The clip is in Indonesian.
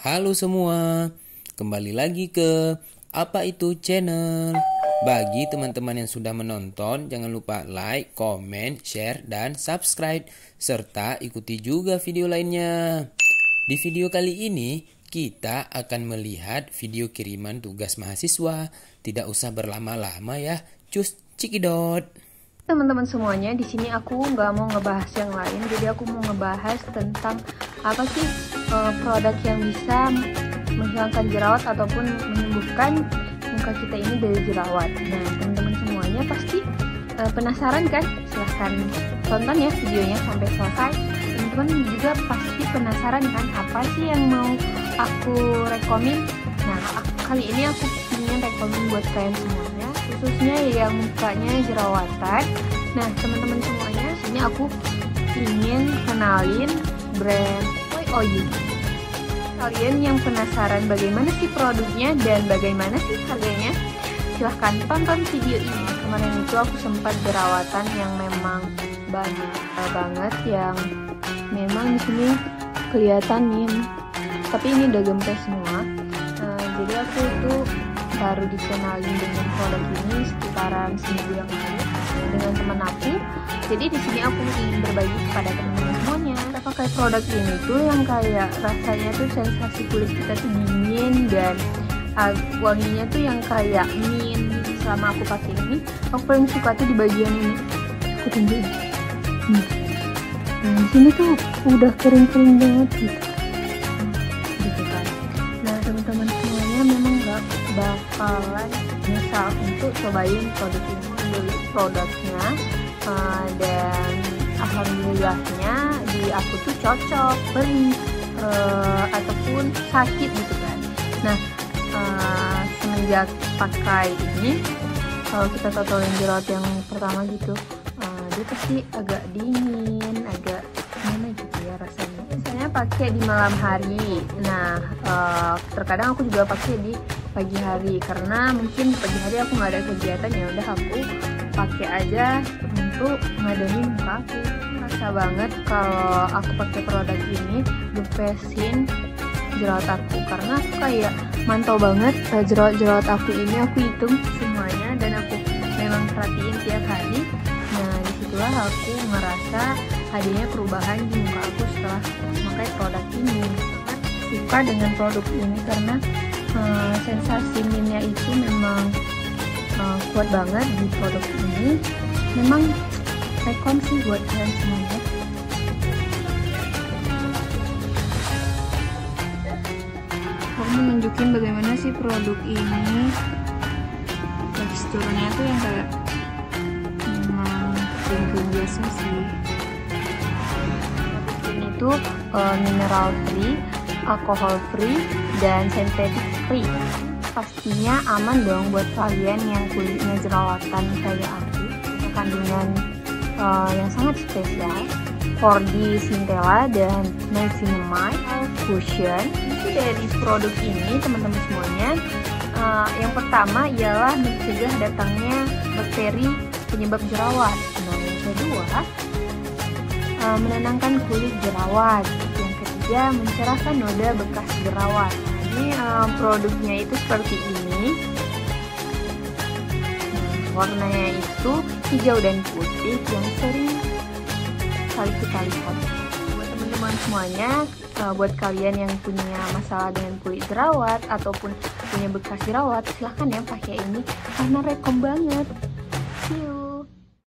Halo semua, kembali lagi ke Apa Itu Channel. Bagi teman-teman yang sudah menonton, jangan lupa like, komen, share, dan subscribe. Serta ikuti juga video lainnya. Di video kali ini, kita akan melihat video kiriman tugas mahasiswa. Tidak usah berlama-lama ya, cus cikidot. Teman-teman semuanya, di sini aku nggak mau ngebahas yang lain, jadi aku mau ngebahas tentang apa sih produk yang bisa menghilangkan jerawat ataupun menyembuhkan muka kita ini dari jerawat. Nah, teman-teman semuanya pasti penasaran kan? Silahkan tonton ya videonya sampai selesai. Teman-teman juga pasti penasaran kan apa sih yang mau aku rekomen? Nah, kali ini aku ingin rekomen buat kalian semuanya, khususnya yang mukanya jerawatan. Nah, teman-teman semuanya, sini aku ingin kenalin brand OYU. Kalian yang penasaran bagaimana sih produknya dan bagaimana sih harganya, silahkan tonton video ini. Kemarin itu aku sempat jerawatan yang memang banyak banget, yang memang di sini kelihatan nih, tapi ini udah gempes semua. Jadi aku itu baru dikenalin dengan produk ini sekitaran seminggu yang lalu dengan teman aku. Jadi di sini aku ingin berbagi kepada teman-teman semuanya. Kita pakai produk ini tuh yang kayak rasanya tuh sensasi kulit kita tuh dingin dan wanginya tuh yang kayak mint. Selama aku pakai ini, aku paling suka tuh di bagian ini. Aku tunjukin. Nah, di sini tuh udah kering-kering banget gitu. Gitu kan. Nah, teman-teman semuanya memang gak bakalan nyesal untuk cobain produk ini, beli produknya, dan alhamdulillahnya di aku tuh cocok beli ataupun sakit gitu kan. Nah, semenjak pakai ini, kalau kita totolin jerawat yang pertama gitu, dia pasti agak dingin, agak gimana gitu ya rasanya. Biasanya pakai di malam hari. Nah, terkadang aku juga pakai di pagi hari karena mungkin di pagi hari aku nggak ada kegiatan, ya udah aku pakai aja untuk ngademin muka aku. Merasa banget kalau aku pakai produk ini ngepesin jerawat aku, karena aku kayak mantau banget jerawat aku ini, aku hitung semuanya dan aku memang perhatiin tiap hari. Nah, disitulah aku ngerasa adanya perubahan di muka aku setelah memakai produk ini. Sangat suka dengan produk ini karena sensasi mintnya itu memang kuat banget di produk ini. Memang rekon sih buat kalian semuanya. Aku mau nunjukin bagaimana sih produk ini. Teksturnya tuh yang kayak krim biasa sih. Ini tuh mineral free, alkohol free, dan synthetic free. Pastinya aman dong buat kalian yang kulitnya jerawatan kayak aku. Kandungan yang sangat spesial, 4D Centella dan Niacinamide Cushion. Isi dari produk ini, teman-teman semuanya, yang pertama ialah mencegah datangnya bakteri penyebab jerawat. Nah, yang kedua, menenangkan kulit jerawat. Yang ketiga, mencerahkan noda bekas jerawat. Ini produknya itu seperti ini. Warnanya itu hijau dan putih yang sering kali kita lihat. Buat teman-teman semuanya, buat kalian yang punya masalah dengan kulit jerawat ataupun punya bekas jerawat, silahkan ya pakai ini karena rekom banget. See you.